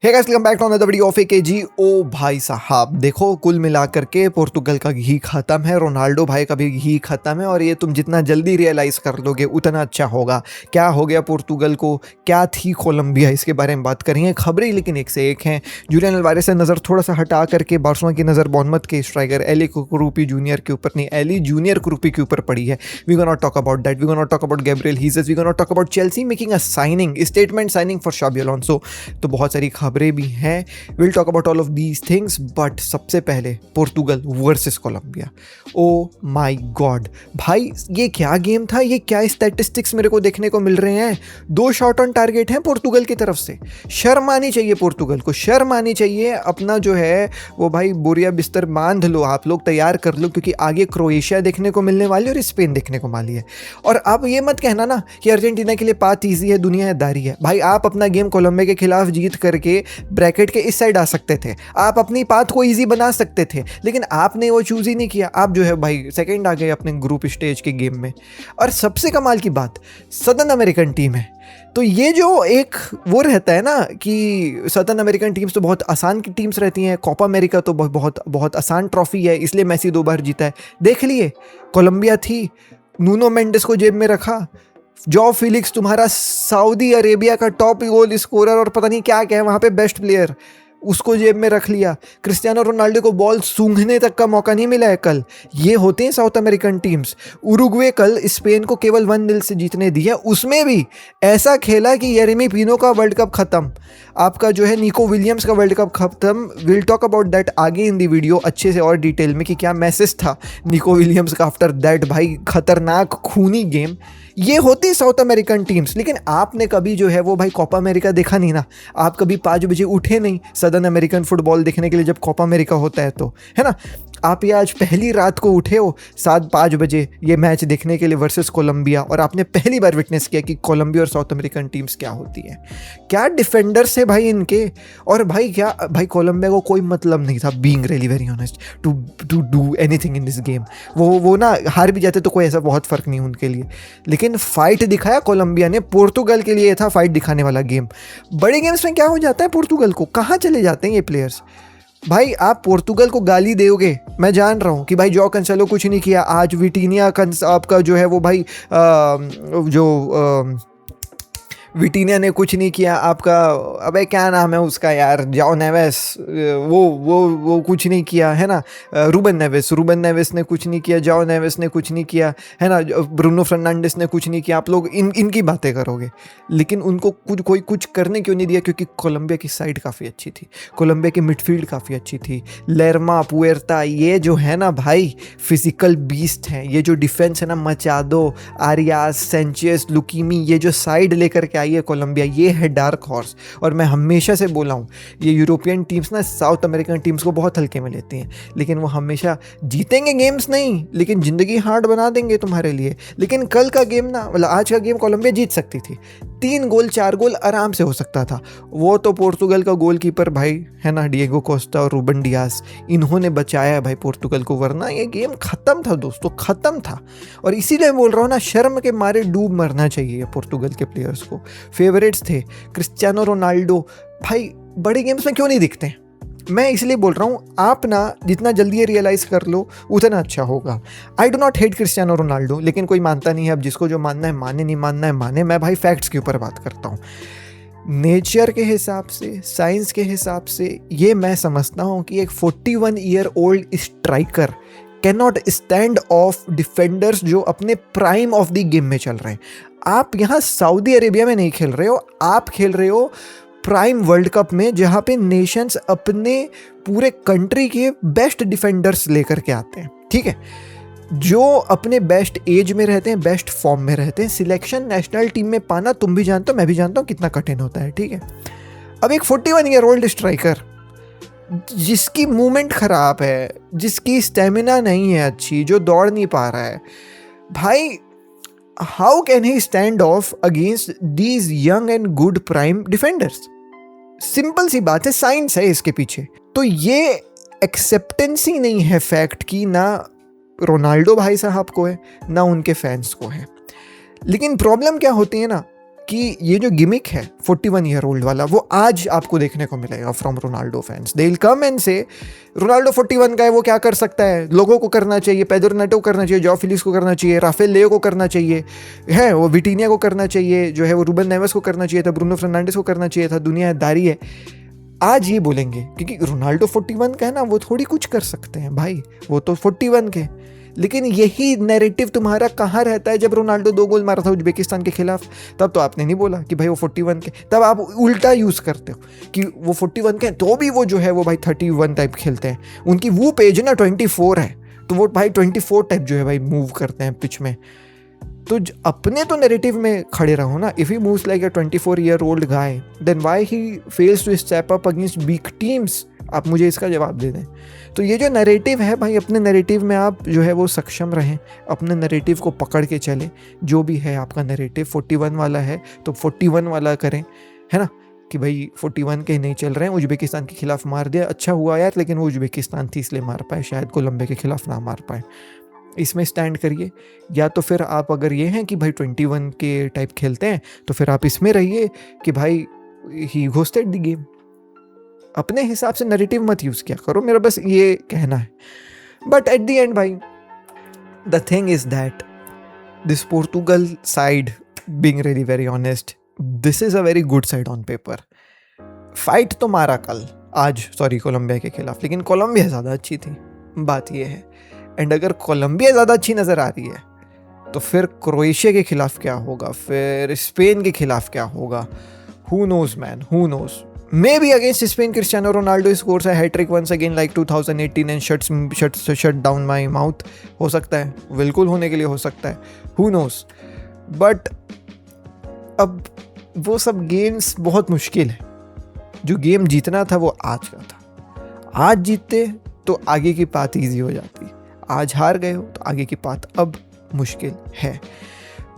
Hey guys, welcome back to another video of AKG. ओ भाई साहब, देखो कुल मिलाकर के पोर्तुगल का घी खत्म है, रोनाल्डो भाई का भी घी खत्म है और ये तुम जितना जल्दी रियलाइज कर लोगे उतना अच्छा होगा। क्या हो गया पोर्तुगल को, क्या थी कोलंबिया, इसके बारे में बात करेंगे। खबरें लेकिन एक से एक हैं। जूलियन अल्वारेस से नज़र थोड़ा सा हटा करके बार्सिलोना की नज़र बॉर्नमथ के स्ट्राइकर एली कुरूपी जूनियर के ऊपर नहीं, एली जूनियर कुरूपी के ऊपर पड़ी है। We gonna talk about that, we gonna talk about Gabriel Jesus, we gonna talk about Chelsea making a signing, statement signing for Xabi Alonso. तो बहुत सारी खबरें भी हैं। Will talk about all of these things, but सबसे पहले Portugal versus Colombia. Oh my god भाई, ये क्या गेम था, ये क्या स्टैटिस्टिक्स मेरे को देखने को मिल रहे हैं। 2 शॉट ऑन टारगेट हैं पोर्तुगल की तरफ से। शर्म आनी चाहिए पोर्तुगल को, शर्म आनी चाहिए। अपना जो है वो भाई बोरिया बिस्तर बांध लो, आप लोग तैयार कर लो, क्योंकि आगे क्रोएशिया देखने को मिलने वाली है और स्पेन देखने को वाली है। और आप ये मत कहना ना कि अर्जेंटीना के लिए पाथ ईजी है, दुनियादारी है। भाई आप अपना गेम कोलंबिया के खिलाफ जीत करके ब्रैकेट के इस साइड आ सकते थे, आप अपनी पाथ को इजी बना सकते थे, लेकिन आपने वो चूज ही नहीं किया। आप जो है भाई सेकंड आ गए अपने ग्रुप स्टेज के गेम में। और सबसे कमाल की बात, सदर्न अमेरिकन टीम है। तो ये जो एक वो रहता है ना कि सदर्न अमेरिकन टीम्स तो बहुत आसान की टीम्स रहती हैं। कोपा अमेरिका तो बहुत बहुत आसान ट्रॉफी है, इसलिए मेसी 2 बार जीता है। देख लिए कोलंबिया थी, नूनो मेंडेस को जेब में रखा। जॉ फिलिक्स तुम्हारा सऊदी अरेबिया का टॉप गोल स्कोरर और पता नहीं क्या क्या है वहाँ पे बेस्ट प्लेयर, उसको जेब में रख लिया। क्रिस्टियानो रोनाल्डो को बॉल सूंघने तक का मौका नहीं मिला है कल। ये होते हैं साउथ अमेरिकन टीम्स। उरुग्वे कल स्पेन को केवल 1-0 से जीतने दिया, उसमें भी ऐसा खेला कि येरेमी पिनो का वर्ल्ड कप खत्म, आपका जो है निको विलियम्स का वर्ल्ड कप खत्म। विल टॉक अबाउट दैट आगे इन दी वीडियो अच्छे से और डिटेल में कि क्या मैसेज था निको विलियम्स का आफ्टर दैट भाई खतरनाक खूनी गेम। ये होती साउथ अमेरिकन टीम्स। लेकिन आपने कभी जो है वो भाई कोपा अमेरिका देखा नहीं ना, आप कभी 5 बजे उठे नहीं सदर्न अमेरिकन फुटबॉल देखने के लिए जब कोपा अमेरिका होता है तो, है ना। आप ये आज पहली रात को उठे हो 5 बजे ये मैच देखने के लिए वर्सेस कोलंबिया, और आपने पहली बार विटनेस किया कि कोलंबिया और साउथ अमेरिकन टीम्स क्या होती है। क्या डिफेंडर्स है भाई इनके। और भाई क्या भाई, कोलंबिया को कोई मतलब नहीं था, being really very honest, to do anything in this game. वो ना हार भी जाते तो कोई ऐसा बहुत फ़र्क नहीं उनके लिए, लेकिन फाइट दिखाया कोलंबिया ने। पोर्तुगल के लिए था फाइट दिखाने वाला गेम। बड़े गेम्स में क्या हो जाता है पोर्तुगल को, कहाँ चले जाते हैं ये प्लेयर्स। भाई आप पोर्तुगल को गाली दोगे, मैं जान रहा हूँ कि भाई जॉ कैंसेलो कुछ नहीं किया आज, विटीनिया आपका जो है वो भाई विटीनिया ने कुछ नहीं किया आपका, अबे क्या नाम है उसका यार, जाओ नेवेस, वो कुछ नहीं किया है ना। रूबन नेवेस ने कुछ नहीं किया, जाओ नेवेस ने कुछ नहीं किया है ना, ब्रूनो फर्नांडिस ने कुछ नहीं किया। आप लोग इनकी बातें करोगे, लेकिन उनको कोई कुछ करने क्यों नहीं दिया? क्योंकि कोलंबिया की साइड काफ़ी अच्छी थी, कोलंबिया की मिडफील्ड काफ़ी अच्छी थी। लेरमा, पुएर्ता, ये जो है ना भाई फिजिकल बीस्ट हैं। ये जो डिफेंस है ना, मचादो, आरियास, सेंचेस, लुकीमी, ये जो साइड लेकर के ये कोलंबिया, ये है डार्क हॉर्स। और मैं हमेशा से बोला हूँ, ये यूरोपियन टीम्स ना साउथ अमेरिकन टीम्स को बहुत हल्के में लेती हैं, लेकिन वो हमेशा जीतेंगे गेम्स नहीं, लेकिन ज़िंदगी हार्ड बना देंगे तुम्हारे लिए। लेकिन कल का गेम ना, मतलब आज का गेम कोलंबिया जीत सकती थी। 3 गोल 4 गोल आराम से हो सकता था। वो तो पोर्तुगल का गोलकीपर भाई है ना, डिएगो कोस्टा और रूबन डियास, इन्होंने बचाया भाई पोर्तुगल को, वरना ये गेम खत्म था दोस्तों, खत्म था। और इसीलिए बोल रहा हूँ ना, शर्म के मारे डूब मरना चाहिए पोर्तुगल के प्लेयर्स को। फेवरेट्स थे क्रिस्टियानो रोनाल्डो, भाई बड़े गेम्स में क्यों नहीं दिखते? मैं इसलिए बोल रहा हूँ, आप ना जितना जल्दी ये रियलाइज़ कर लो उतना अच्छा होगा। I do not hate Cristiano Ronaldo, लेकिन कोई मानता नहीं है। अब जिसको जो मानना है माने, नहीं मानना है माने। मैं भाई फैक्ट्स के ऊपर बात करता हूँ, नेचर के हिसाब से, साइंस के हिसाब से। ये मैं समझता हूँ कि एक 41 year old striker can not stand of defenders जो अपने प्राइम ऑफ द गेम में चल रहे हैं। आप यहाँ सऊदी अरेबिया में नहीं खेल रहे हो, आप खेल रहे हो प्राइम वर्ल्ड कप में, जहाँ पे नेशंस अपने पूरे कंट्री के बेस्ट डिफेंडर्स लेकर के आते हैं, ठीक है, जो अपने बेस्ट एज में रहते हैं, बेस्ट फॉर्म में रहते हैं। सिलेक्शन नेशनल टीम में पाना तुम भी जानते हो, मैं भी जानता हूँ कितना कठिन होता है, ठीक है। अब एक 41 ईयर ओल्ड स्ट्राइकर जिसकी मूवमेंट खराब है, जिसकी स्टेमिना नहीं है अच्छी, जो दौड़ नहीं पा रहा है, भाई how can he stand off against these young and good prime defenders? Simple सी बात है, साइंस है इसके पीछे। तो ये एक्सेप्टेंस ही नहीं है फैक्ट की, ना रोनाल्डो भाई साहब को है, ना उनके फैंस को है। लेकिन प्रॉब्लम क्या होती है ना, कि ये जो गिमिक है 41 ईयर ओल्ड वाला वो आज आपको देखने को मिलेगा from Ronaldo fans. They will come and से रोनाल्डो 41 का है, वो क्या कर सकता है, लोगों को करना चाहिए, पेड्रो नेटो को करना चाहिए, जॉ फिलिक्स को करना चाहिए, राफेल लेओ को करना चाहिए, है वो विटिनिया को करना चाहिए, जो है वो रूबन नेवेस को करना चाहिए था, ब्रूनो फर्नांडिस को करना चाहिए था। दुनियादारी है। आज ये बोलेंगे क्योंकि रोनाल्डो 41 का है ना, वो थोड़ी कुछ कर सकते हैं भाई, वो तो 41 के। लेकिन यही नैरेटिव तुम्हारा कहाँ रहता है जब रोनाल्डो 2 गोल मारा था उज्बेकिस्तान के खिलाफ? तब तो आपने नहीं बोला कि भाई वो 41 के, तब आप उल्टा यूज़ करते हो कि वो 41 के तो भी वो जो है वो भाई 31 टाइप खेलते हैं। उनकी वो पेज ना 24 है, तो वो भाई 24 टाइप जो है भाई मूव करते हैं पिच में। तो अपने तो नैरेटिव में खड़े रहो ना। If he moves like a 24 year old guy then why he fails to step up against big teams? आप मुझे इसका जवाब दे दें। तो ये जो नैरेटिव है भाई, अपने नैरेटिव में आप जो है वो सक्षम रहें, अपने नैरेटिव को पकड़ के चलें। जो भी है आपका नैरेटिव 41 वाला है तो 41 वाला करें, है ना, कि भाई 41 के नहीं चल रहे हैं। उज्बेकिस्तान के खिलाफ मार दिया, अच्छा हुआ यार, लेकिन वो उज्बेकिस्तान थी इसलिए मार पाए, शायद कोलंबिया के खिलाफ ना मार पाए। इसमें स्टैंड करिए। या तो फिर आप अगर ये हैं कि भाई 21 के टाइप खेलते हैं तो फिर आप इसमें रहिए कि भाई ही होस्टेड द गेम। अपने हिसाब से नैरेटिव मत यूज़ किया करो, मेरा बस ये कहना है। बट एट द एंड भाई the thing is that this Portugal side, being really very honest, this is a very good side on paper. Fight तो मारा कल आज कोलंबिया के खिलाफ, लेकिन कोलंबिया ज़्यादा अच्छी थी, बात ये है। एंड अगर कोलंबिया ज़्यादा अच्छी नज़र आ रही है तो फिर क्रोएशिया के खिलाफ क्या होगा, फिर स्पेन के खिलाफ क्या होगा? Who knows man, who knows. Maybe against Spain Cristiano Ronaldo scores a hat trick once again like 2018 and shut down my mouth. हो सकता है, बिल्कुल होने के लिए हो सकता है, हु नोज। बट अब वो सब गेम्स बहुत मुश्किल है। जो गेम जीतना था वो आज का था। आज जीतते तो आगे की बात ईजी हो जाती, आज हार गए हो तो आगे की बात अब मुश्किल है।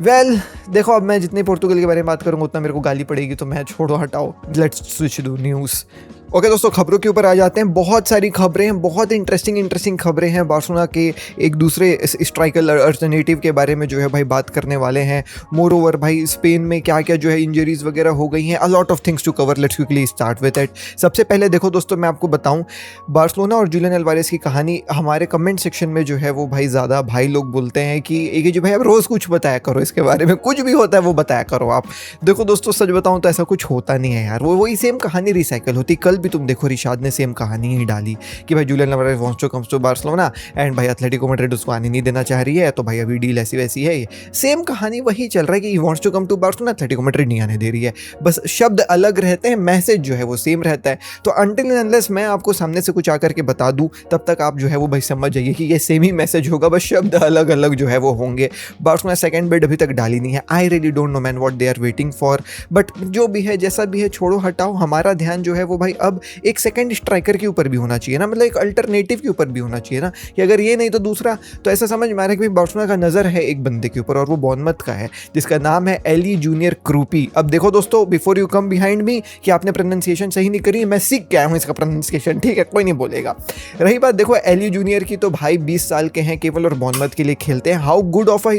देखो, अब मैं जितनी पोर्तुगल के बारे में बात करूंगा उतना मेरे को गाली पड़ेगी, तो मैं छोड़ो, हटाओ, let's switch to news. Okay दोस्तों, खबरों के ऊपर आ जाते हैं। बहुत सारी खबरें हैं, बहुत इंटरेस्टिंग खबरें हैं। बार्सिलोना के एक दूसरे स्ट्राइकर अल्टरनेटिव के बारे में जो है भाई बात करने वाले हैं। मोर ओवर भाई स्पेन में क्या क्या जो है इंजरीज वगैरह हो गई हैं। A lot of things to cover, let's quickly start with it. सबसे पहले देखो दोस्तों, मैं आपको बताऊं, बार्सिलोना और जूलियन अल्वारेस की कहानी हमारे कमेंट सेक्शन में जो है वो भाई ज़्यादा भाई लोग बोलते हैं कि एक जो भाई अब रोज़ कुछ बताया करो इसके बारे में, कुछ भी होता है वो बताया करो आप। देखो दोस्तों, सच बताऊं तो ऐसा कुछ होता नहीं है यार, वही सेम कहानी रिसाइकल होती। कल भी तुम देखो रिशाद ने सेम कहानी ही डाली कि भाई Julian Alvarez wants to comes to Barcelona and भाई एथलेटिको मैड्रिड उसको आने नहीं देना चाह रही है, तो भाई अभी डील ऐसी वैसी है। सेम कहानी वही चल रहा है कि wants to come to Barcelona, Atletico Madrid नहीं आने दे रही है। बस शब्द अलग रहते हैं, मैसेज जो है वो सेम रहता है। तो अनटिल एंड अनलेस मैं आपको सामने से कुछ आकर के बता दूं, तब तक आप जो है वो भाई समझ जाइए कि ये सेम ही मैसेज होगा, बस शब्द अलग अलग जो है वो होंगे। बार्सिलोना सेकंड बिड अभी तक डाली नहीं है। I really don't know man what they are waiting for, but जो भी है जैसा भी है छोड़ो हटाओ। हमारा ध्यान जो है वो भाई अब एक सेकंड स्ट्राइकर के ऊपर भी होना चाहिए ना, मतलब एक अल्टरनेटिव के ऊपर भी होना चाहिए ना, कि अगर ये नहीं तो दूसरा। तो ऐसा समझ में आ रहा है कि बार्सिलोना का नजर है एक बंदे के ऊपर, और वो बॉर्नमथ का है जिसका नाम है एली जूनियर क्रूपी। अब देखो दोस्तों, before you come behind me कि आपने प्रोनाउंसिएशन सही नहीं करी, मैं सीख के आया हूँ इसका प्रोनाउंसिएशन, ठीक है, कोई नहीं बोलेगा। रही बात देखो एली जूनियर की, तो भाई 20 साल के हैं केवल और बॉर्नमथ के लिए खेलते हैं। How good of a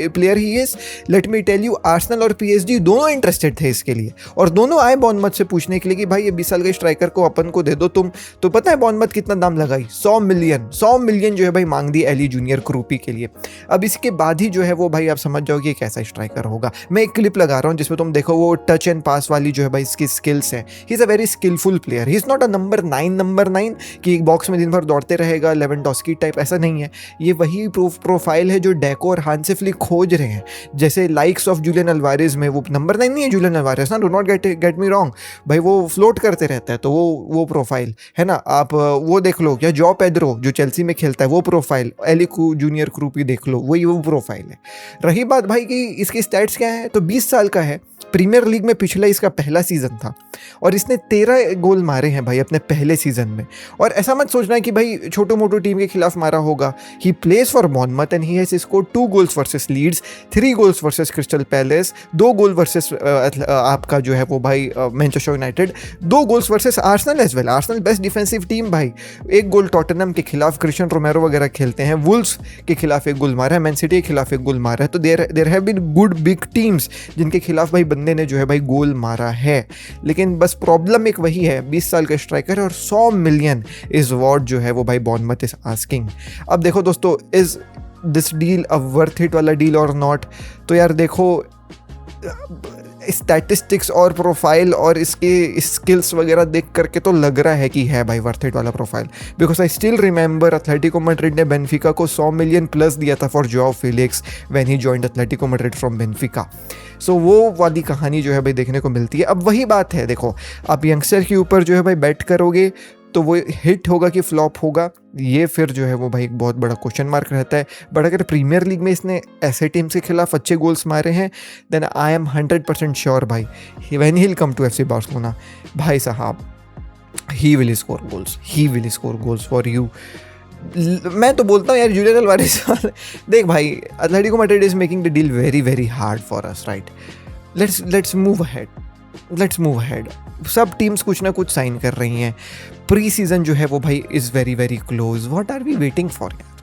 player he is, let me tell you. Arsenal और पीएसजी दोनों इंटरेस्टेड थे इसके लिए, और दोनों आए बॉर्नमथ से पूछने के लिए कि भाई ये 20 साल के स्ट्राइकर को अपन को दे दो तुम। तो पता है बॉर्नमथ कितना दाम लगाई? 100 मिलियन जो है भाई मांग दी एली जूनियर क्रूपी के लिए। अब इसके बाद ही जो है वो भाई आप समझ जाओगे कैसा स्ट्राइकर होगा। मैं एक क्लिप लगा रहा हूँ जिसमें तुम देखो वो टच एंड पास वाली जो है भाई इसकी स्किल्स है। He is a very skilful player, he is not a number 9 कि एक बॉक्स में दिन भर दौड़ते रहेगा लेवेंडोस्की टाइप, ऐसा नहीं है। ये वही प्रोफाइल है जो डेको और हांसी फ्लिक खोज रहे हैं, जैसे लाइक्स ऑफ जूलियन अल्वारेस में। वो नंबर 9 नहीं है जूलियन अल्वारेस ना, do not get me wrong भाई, वो फ्लोट करते रहता है, तो वो प्रोफाइल है ना। आप वो देख लो, या जॉ पेड्रो जो चेल्सी में खेलता है वो प्रोफाइल, एली जूनियर क्रूपी देख लो, वही वो प्रोफाइल है। रही बात भाई कि इसके स्टैट्स क्या है, तो 20 साल का है, प्रीमियर लीग में पिछला इसका पहला सीजन था और इसने 13 गोल मारे हैं भाई अपने पहले सीजन में। और ऐसा मत सोचना है कि भाई छोटो मोटो टीम के खिलाफ मारा होगा। He plays for Bournemouth and he has scored 2 goals versus Leeds, 3 goals versus Crystal Palace, 2 goal versus आपका जो है वो भाई Manchester United, 2 goals versus Arsenal as well. Arsenal best defensive team भाई, 1 गोल टॉटनहम के खिलाफ, क्रिस्टियन रोमेरो वगैरह खेलते हैं। वुल्व्स के खिलाफ 1 गोल मारा है, मैन सिटी के खिलाफ 1 गोल मारा है। तो there have been good big teams जिनके खिलाफ भाई बंदे बंदे ने जो है भाई गोल मारा है। लेकिन बस प्रॉब्लम एक वही है, 20 साल का स्ट्राइकर और 100 मिलियन इज वॉट जो है वो भाई बॉर्नमथ इज आस्किंग। अब देखो दोस्तों, is this deal a worth it वाला डील और नॉट? तो यार देखो, स्टैटिस्टिक्स और प्रोफाइल और इसके स्किल्स वगैरह देख करके तो लग रहा है कि है भाई वर्थ इट वाला profile. Because I still remember Atletico Madrid ने बेनफिका को 100 मिलियन प्लस दिया था for Joao Felix when he joined Atletico Madrid from Benfica. So वो वाली कहानी जो है भाई देखने को मिलती है। अब वही बात है, देखो आप यंगस्टर के ऊपर जो है भाई बैट करोगे तो वो हिट होगा कि फ्लॉप होगा, ये फिर जो है वो भाई एक बहुत बड़ा क्वेश्चन मार्क रहता है। बट अगर प्रीमियर लीग में इसने ऐसे टीम के खिलाफ अच्छे गोल्स मारे हैं, देन आई एम 100% श्योर भाई when he will come to FC Barcelona, भाई साहब he will score goals for you. मैं तो बोलता हूँ यार, जूलियन अल्वारेज देख भाई, Atletico Madrid is making the deal very very hard for us, right? Let's move ahead. सब टीम्स कुछ ना कुछ साइन कर रही हैं। प्री सीजन जो है वो भाई is very very close. What are we waiting for यार?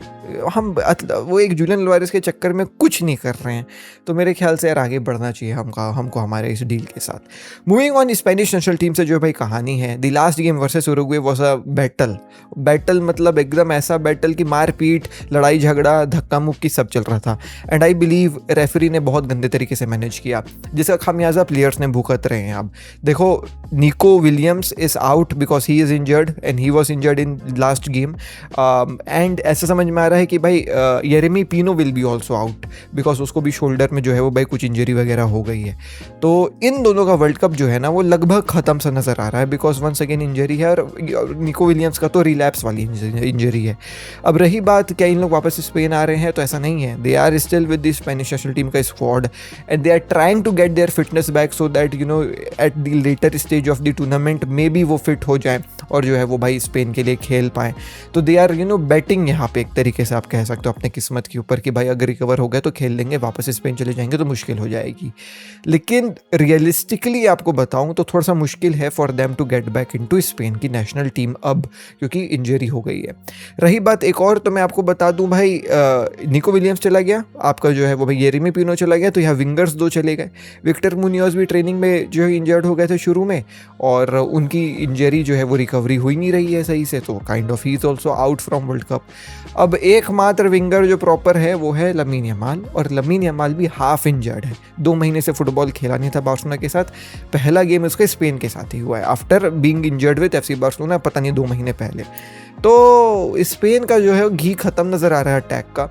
हम वो एक जूलियन अल्वारेज के चक्कर में कुछ नहीं कर रहे हैं। तो मेरे ख्याल से यार आगे बढ़ना चाहिए हमको हमारे इस डील के साथ। Moving on, Spanish national team से जो भाई कहानी है, the last game versus Uruguay was a battle, मतलब एकदम ऐसा बैटल कि मारपीट, लड़ाई झगड़ा, धक्का मुक्की सब चल रहा था। एंड आई बिलीव रेफरी ने बहुत गंदे तरीके से मैनेज किया, जिसका खामियाजा प्लेयर्स ने भुगत रहे हैं। अब देखो, Nico Williams is out because he is injured and he was injured in last game. And ऐसा समझ में आ रहा है कि भाई Yeremy Pino will be also out because उसको भी शोल्डर में जो है वो भाई कुछ इंजरी वगैरह हो गई है। तो इन दोनों का वर्ल्ड कप जो है ना वो लगभग ख़त्म सा नज़र आ रहा है बिकॉज वंस अगेन इंजरी है, और निको विलियम्स का तो रिलैप्स वाली इंजरी है। अब रही बात क्या इन लोग वापस स्पेन आ रहे हैं, तो ऐसा नहीं है। They are still with the Spanish national team का squad and they are trying to get their fitness back so that you know at the later stage of the tournament maybe वो fit हो जाए और जो है वो भाई Spain के लिए खेल पाएँ। तो दे आर बैटिंग यहाँ पे एक तरीके से आप कह सकते हो अपने किस्मत के ऊपर कि भाई अगर रिकवर हो गए तो खेल लेंगे, वापस स्पेन चले जाएंगे तो मुश्किल हो जाएगी। लेकिन रियलिस्टिकली आपको बताऊं तो थोड़ा सा मुश्किल है for them to get back into Spain की नेशनल टीम अब, क्योंकि इंजरी हो गई है। रही बात एक और, तो मैं आपको बता दूं भाई, निको विलियम्स चला गया, आपका जो है वो भाई येरेमी पिनो चला गया, तो यहाँ विंगर्स 2 चले गए। विक्टर मुनियोज भी ट्रेनिंग में जो है इंजर्ड हो गए थे शुरू में, और उनकी इंजरी जो है वो रिकवरी हुई नहीं रही है सही से, तो kind of he is also out from world cup. अब एकमात्र विंगर जो प्रॉपर है वो है लमीन यमाल, और लमीन यमाल भी हाफ इंजर्ड है। 2 महीने से फुटबॉल खेला नहीं था बार्सिलोना के साथ। पहला गेम उसका स्पेन के साथ ही हुआ है after being injured with FC Barcelona, पता नहीं 2 महीने पहले। तो स्पेन का जो है घी खत्म नज़र आ रहा है अटैक का,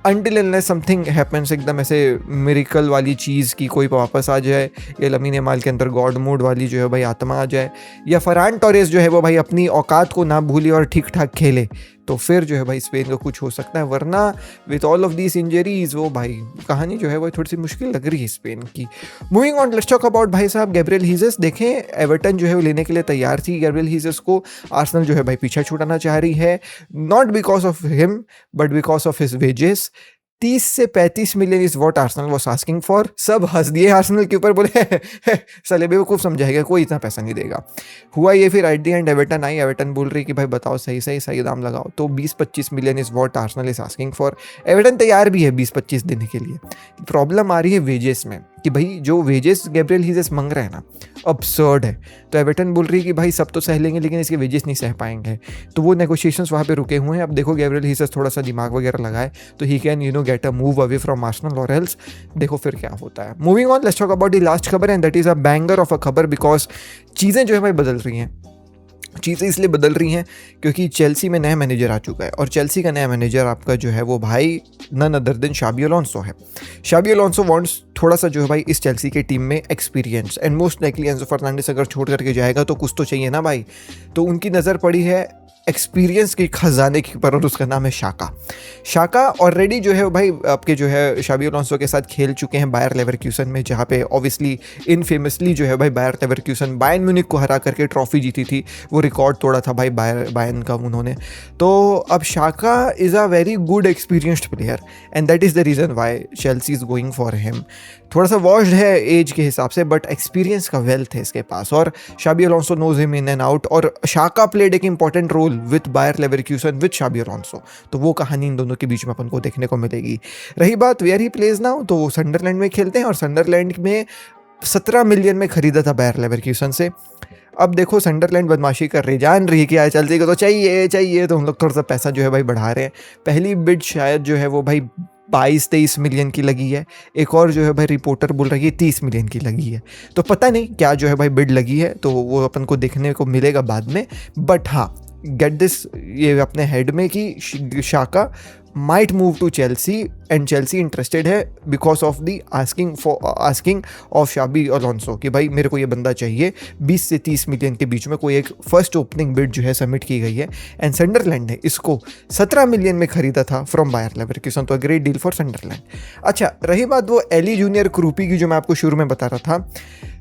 अनटिल अनलेस समथिंग हैपन्स, एकदम ऐसे मिरेकल वाली चीज़ की कोई वापस आ जाए, या लमीन यमाल के अंदर गॉड मोड वाली जो है भाई आत्मा आ जाए, या फरान टोरेस जो है वो भाई अपनी औकात को ना भूले और ठीक ठाक खेले, तो फिर जो है भाई स्पेन को कुछ हो सकता है। वरना with all of these injuries वो भाई कहानी जो है वो थोड़ी सी मुश्किल लग रही है स्पेन की। Moving on, let's talk about भाई साहब गैब्रियल हीजस। देखें, एवर्टन जो है वो लेने के लिए तैयार थी गैब्रियल हीजस को, आर्सेनल जो है भाई पीछा छुड़ाना चाह रही है, not because of him but because of his wages. 30 से 35 million is what Arsenal was asking for. सब हंस दिए आर्सेनल के ऊपर, बोले साले बेवकूफ़ समझाएगा, कोई इतना पैसा नहीं देगा। हुआ ये, फिर at the end Everton I, Everton बोल रही कि भाई बताओ सही दाम लगाओ, तो 20-25 million is what Arsenal is asking for. Everton तैयार भी है 20-25 देने के लिए। प्रॉब्लम आ रही है वेजेस में कि भाई जो वेजेस गैब्रियल हीजस मांग रहे हैं ना, अब्सर्ड है। तो एवर्टन बोल रही है कि भाई सब तो सह लेंगे लेकिन इसके वेजेस नहीं सह पाएंगे, तो वो नेगोशिएशंस वहाँ पे रुके हुए हैं। अब देखो गैब्रियल हीजस थोड़ा सा दिमाग वगैरह लगाए तो he can get a move away from Arsenal, और एल्स देखो फिर क्या होता है। Moving on, let's talk about the last खबर and that is a banger of a खबर, बिकॉज चीज़ें जो है भाई बदल रही हैं। चीज़ें इसलिए बदल रही हैं क्योंकि चेल्सी में नया मैनेजर आ चुका है, और चेल्सी का नया मैनेजर आपका जो है वो भाई नन अदर देन शाबी अलोंसो है। शाबी अलोंसो वांट्स थोड़ा सा जो है भाई इस चेल्सी के टीम में experience, and most likely Enzo Fernandez अगर छोड़ करके जाएगा तो कुछ तो चाहिए ना भाई। तो उनकी नज़र पड़ी है एक्सपीरियंस के खजाने के ऊपर, और उसका नाम है शाका ऑलरेडी जो है भाई आपके जो है शाबी अलोंसो के साथ खेल चुके हैं बायर लेवरक्यूसन में, जहाँ पे ऑब्वियसली इनफेमसली जो है भाई बायर लेवरक्यूसन बायर्न म्यूनिख को हरा करके ट्रॉफी जीती थी, वो रिकॉर्ड तोड़ा था भाई बायर्न का उन्होंने। तो अब Xhaka is a very good experienced player and that is the reason why Chelsea is going for him. थोड़ा सा वॉश्ड है एज के हिसाब से, बट एक्सपीरियंस का वेल्थ है इसके पास, और Xabi Alonso knows him in and out, और शाका प्लेड एक important role with Bayer Leverkusen with Xabi Alonso, तो वो कहानी इन दोनों के बीच में अपन को देखने को मिलेगी। रही बात वेयर ही प्लेज नाउ, तो वो सनडरलैंड में खेलते हैं, और सनडरलैंड में 17 मिलियन में खरीदा था बायर लेवरक्यूसन से। अब देखो सनडरलैंड बदमाशी कर रही, जान रही है कि यार चलती को तो चाहिए, तो हम लोग थोड़ा सा पैसा जो है भाई बढ़ा रहे हैं। पहली बिड शायद जो है वो भाई 22-23 मिलियन की लगी है, एक और जो है भाई रिपोर्टर बोल रही है 30 मिलियन की लगी है। तो पता नहीं क्या जो है भाई बिड लगी है, तो वो अपन को देखने को मिलेगा बाद में। बट हाँ, गेट दिस ये अपने हेड में कि Xhaka might move to Chelsea and Chelsea interested है because of the asking of Xabi Alonso कि भाई मेरे को ये बंदा चाहिए। 20 से 30 मिलियन के बीच में कोई एक फर्स्ट ओपनिंग बिड जो है सबमिट की गई है एंड सनडरलैंड ने इसको 17 मिलियन में खरीदा था फ्रॉम बायर लेवरक्यूसन। तो ग्रेट डील फॉर सनडरलैंड। अच्छा, रही बात वो एली जूनियर क्रूपी की जो मैं आपको शुरू में बता रहा था,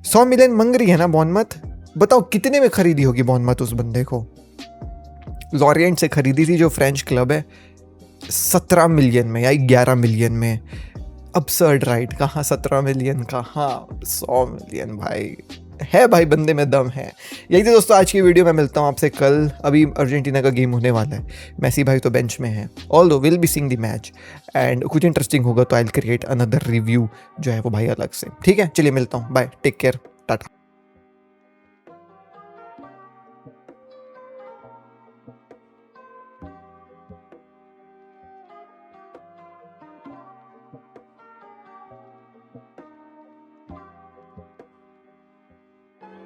100 मिलियन मांग रही है ना बॉर्नमथ। बताओ कितने में खरीदी होगी बॉर्नमथ उस बंदे को? लॉरिएंट से खरीदी थी जो फ्रेंच क्लब है, 17 मिलियन में या 11 मिलियन में। absurd right? कहाँ 17 मिलियन, कहाँ 100 मिलियन? भाई है, भाई बंदे में दम है। यही तो दोस्तों आज की वीडियो में, मिलता हूँ आपसे कल। अभी अर्जेंटीना का गेम होने वाला है, मेसी भाई तो बेंच में है, although will be seeing the match and कुछ इंटरेस्टिंग होगा तो I will create another review जो है वो भाई अलग से। ठीक है, चलिए मिलता हूँ, बाय, टेक केयर, टाटा।